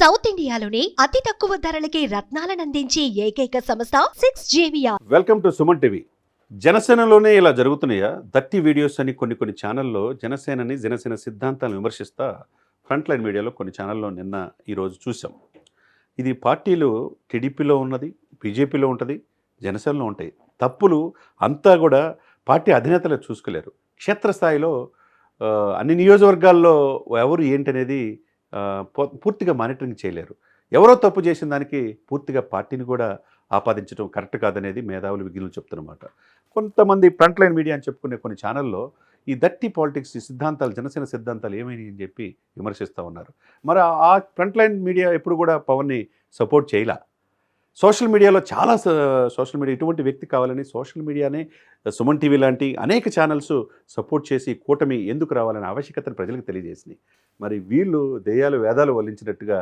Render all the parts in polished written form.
South ఇండియాలోనే అతి తక్కువ ధరలకి రత్నాలనందించే ఏకైక సంస్థ 6JVR. Welcome to Suman TV. జనసేనలోనే ఇలా జరుగుతున్నాయా? దట్టి వీడియోస్ అని కొన్ని ఛానల్లో జనసేన సిద్ధాంతాలను విమర్శిస్తా ఫ్రంట్ లైన్ మీడియాలో కొన్ని ఛానల్లో ఈరోజు చూసాం. ఇది పార్టీలు టీడీపీలో ఉన్నది, బీజేపీలో ఉంటుంది, జనసేనలో ఉంటాయి. తప్పులు అంతా కూడా పార్టీ అధినేతలు చూసుకోలేరు. క్షేత్రస్థాయిలో అన్ని నియోజకవర్గాల్లో ఎవరు ఏంటనేది పూర్తిగా మానిటరింగ్ చేయలేరు. ఎవరో తప్పు చేసిన దానికి పూర్తిగా పార్టీని కూడా ఆపాదించడం కరెక్ట్ కాదనేది మేధావులు విజ్ఞులు చెప్తున్నమాట. కొంతమంది ఫ్రంట్ లైన్ మీడియా అని చెప్పుకునే కొన్ని ఛానల్లో ఈ దట్టి పాలిటిక్స్ సిద్ధాంతాలు, జనసేన సిద్ధాంతాలు ఏమైనాయి అని చెప్పి విమర్శిస్తూ ఉన్నారు. మరి ఆ ఫ్రంట్ లైన్ మీడియా ఎప్పుడు కూడా పవన్ని సపోర్ట్ చేయలా. సోషల్ మీడియాలో సోషల్ మీడియా ఇటువంటి వ్యక్తి కావాలని సోషల్ మీడియానే సుమన్ టీవీ లాంటి అనేక ఛానల్స్ సపోర్ట్ చేసి కూటమి ఎందుకు రావాలనే ఆవశ్యకతను ప్రజలకు తెలియజేసినాయి. మరి వీళ్ళు దెయ్యాలు వేదాలు వల్లించినట్టుగా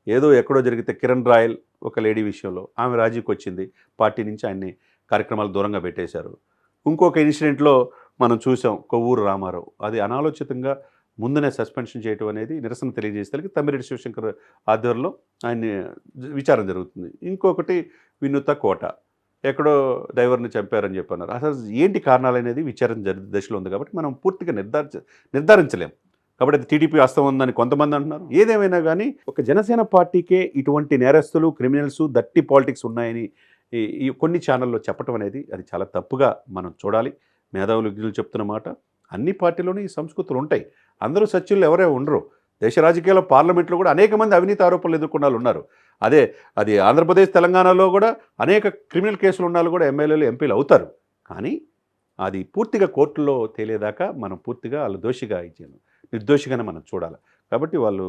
ఏదో ఎక్కడో జరిగితే కిరణ్ రాయల్ ఒక లేడీ విషయంలో ఆమె రాజీకి వచ్చింది, పార్టీ నుంచి ఆయన్ని కార్యక్రమాలు దూరంగా పెట్టేశారు. ఇంకొక ఇన్సిడెంట్లో మనం చూసాం కొవ్వూరు రామారావు, అది అనాలోచితంగా ముందునే సస్పెన్షన్ చేయడం అనేది నిరసన తెలియజేసేందుకు తమ్మిరెడ్డి శివశంకర్ ఆధ్వర్యంలో ఆయన్ని విచారం జరుగుతుంది. ఇంకొకటి వినూత కోట, ఎక్కడో డ్రైవర్ని చంపారని చెప్పన్నారు. అసలు ఏంటి కారణాలు అనేది విచారణ దశలో ఉంది కాబట్టి మనం పూర్తిగా నిర్ధారించలేం. కాబట్టి అది టీడీపీ హస్తం ఉందని కొంతమంది అంటున్నారు. ఏదేమైనా కానీ ఒక జనసేన పార్టీకే ఇటువంటి నేరస్తులు, క్రిమినల్స్, దట్టి పాలిటిక్స్ ఉన్నాయని ఈ కొన్ని ఛానల్లో చెప్పడం అనేది అది చాలా తప్పుగా మనం చూడాలి. మేధావులు విజ్ఞులు చెప్తున్న మాట. అన్ని పార్టీలోనూ ఈ సంస్కృతులు ఉంటాయి. అందరూ సత్యులు ఎవరే ఉండరు. దేశ రాజకీయాల్లో పార్లమెంట్లో కూడా అనేక మంది అవినీతి ఆరోపణలు ఎదుర్కొన్న వాళ్ళు ఉన్నారు. అది ఆంధ్రప్రదేశ్, తెలంగాణలో కూడా అనేక క్రిమినల్ కేసులు ఉన్న వాళ్ళు కూడా ఎమ్మెల్యేలు, ఎంపీలు అవుతారు. కానీ అది పూర్తిగా కోర్టులో తేలేదాకా మనం పూర్తిగా వాళ్ళు దోషిగా ఇచ్చాను, నిర్దోషిగానే మనం చూడాలి. కాబట్టి వాళ్ళు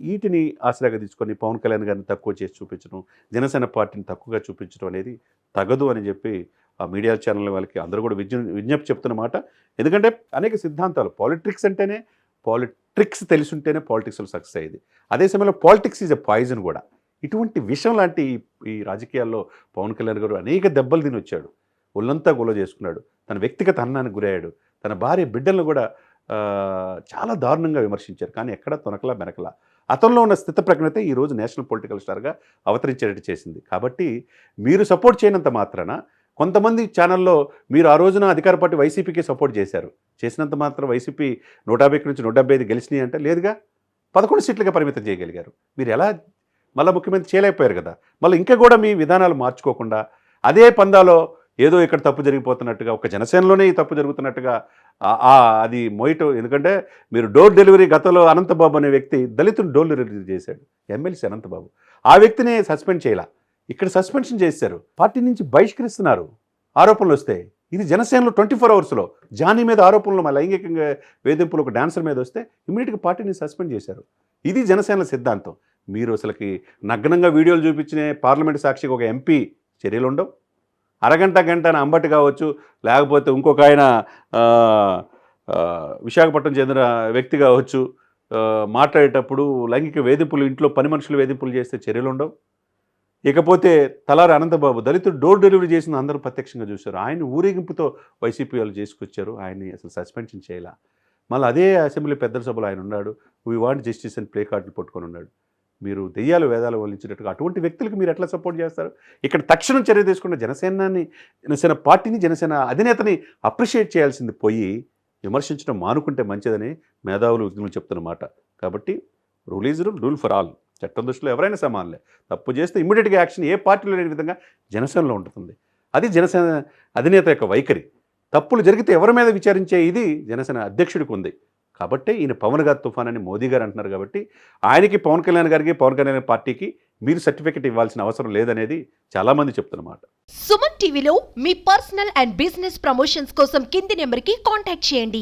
వీటిని ఆశ్రయంగా తీసుకొని పవన్ కళ్యాణ్ గారిని తక్కువ చేసి చూపించడం, జనసేన పార్టీని తక్కువగా చూపించడం అనేది తగదు అని చెప్పి ఆ మీడియా ఛానల్ వాళ్ళకి అందరూ కూడా విజ్ఞప్తి చెప్తున్నమాట. ఎందుకంటే అనేక సిద్ధాంతాలు, పాలిటిక్స్ తెలిసుంటేనే పాలిటిక్స్లో సక్సెస్ అయ్యేది. అదే సమయంలో పాలిటిక్స్ ఈజ్ ఎ పాయిజన్ కూడా. ఇటువంటి విషయం లాంటి ఈ రాజకీయాల్లో పవన్ కళ్యాణ్ గారు అనేక దెబ్బలు తిని వచ్చాడు, ఒళ్ళంతా గొల్ల చేసుకున్నాడు, తన వ్యక్తిగత అన్నానికి గురయ్యాడు, తన భార్య బిడ్డలను కూడా చాలా దారుణంగా విమర్శించారు. కానీ ఎక్కడ తొనకలా మెనకలా అతనిలో ఉన్న స్థితి ప్రజ్ఞతే ఈరోజు నేషనల్ పొలిటికల్ స్టార్గా అవతరించేటట్టు చేసింది. కాబట్టి మీరు సపోర్ట్ చేయనంత మాత్రాన కొంతమంది ఛానల్లో మీరు ఆ రోజున అధికార పార్టీ వైసీపీకి సపోర్ట్ చేసినంత మాత్రం వైసీపీ 150 నుంచి 175 గెలిచినాయి అంటే లేదుగా, 11 సీట్లుగా పరిమితం చేయగలిగారు. మీరు ఎలా మళ్ళీ ముఖ్యమంత్రి చేయలేకపోయారు కదా. మళ్ళీ ఇంకా కూడా మీ విధానాలు మార్చుకోకుండా అదే పందాలో ఏదో ఇక్కడ తప్పు జరిగిపోతున్నట్టుగా, ఒక జనసేనలోనే ఈ తప్పు జరుగుతున్నట్టుగా అది మోయటం. ఎందుకంటే మీరు డోర్ డెలివరీ, గతంలో అనంతబాబు అనే వ్యక్తి దళితుని డోర్ డెలివరీ చేశాడు, ఎమ్మెల్సీ అనంతబాబు. ఆ వ్యక్తిని సస్పెండ్ చేయాల, ఇక్కడ సస్పెన్షన్ చేశారు, పార్టీ నుంచి బహిష్కరిస్తున్నారు ఆరోపణలు వస్తే. ఇది జనసేనలో 24 అవర్స్లో జానీ మీద ఆరోపణలు, లైంగికంగా వేధింపులు ఒక డాన్సర్ మీద వస్తే ఇమీడియట్గా పార్టీని సస్పెండ్ చేశారు. ఇది జనసేన సిద్ధాంతం. మీరు అసలుకి నగ్నంగా వీడియోలు చూపించిన పార్లమెంట్ సాక్షిగా ఒక ఎంపీ చర్యలు ఉండవు. గంట అంబటి కావచ్చు, లేకపోతే ఇంకొక ఆయన విశాఖపట్నం చెందిన వ్యక్తి కావచ్చు, మాట్లాడేటప్పుడు లైంగిక వేధింపులు, ఇంట్లో పని మనుషులు వేధింపులు చేస్తే చర్యలు ఉండవు. ఇకపోతే తలారి అనంతబాబు దళితుడు డోర్ డెలివరీ చేసిన అందరూ ప్రత్యక్షంగా చూశారు. ఆయన ఊరేగింపుతో వైసీపీ వాళ్ళు చేసుకొచ్చారు, ఆయన్ని అసలు సస్పెన్షన్ చేయాల. మళ్ళీ అదే అసెంబ్లీ పెద్దల సభలో ఆయన ఉన్నాడు, వీ వాంట్ జస్టిస్ అని ప్లే కార్డులు పట్టుకొని ఉన్నాడు. మీరు దెయ్యాలు వేదాలు వల్లించినట్టుగా అటువంటి వ్యక్తులకు మీరు ఎట్లా సపోర్ట్ చేస్తారు? ఇక్కడ తక్షణం చర్య తీసుకున్న జనసేన పార్టీని, జనసేన అధినేతని అప్రిషియేట్ చేయాల్సింది పోయి విమర్శించడం మానుకుంటే మంచిదని మేధావులు విజ్ఞులు చెప్తున్నమాట. కాబట్టి rule is rule for all. చట్టం దృష్టిలో ఎవరైనా సమానలే. తప్పు చేస్తే ఇమ్మీడియట్గా యాక్షన్ ఏ పార్టీలో లేని విధంగా జనసేనలో ఉంటుంది. అది జనసేన అధినేత యొక్క వైఖరి. తప్పులు జరిగితే ఎవరి మీద విచారించే ఇది జనసేన అధ్యక్షుడికి ఉంది. కాబట్టి ఈయన పవన్ గారి తుఫాన్ అని మోదీ గారు అంటున్నారు. కాబట్టి ఆయనకి, పవన్ కళ్యాణ్ గారికి, పవన్ కళ్యాణ్ పార్టీకి మీరు సర్టిఫికెట్ ఇవ్వాల్సిన అవసరం లేదనేది చాలామంది చెప్తున్నమాట. సుమన్ టీవీలో మీ పర్సనల్ అండ్ బిజినెస్ ప్రమోషన్స్ కోసం కింది నెంబర్కి కాంటాక్ట్ చేయండి.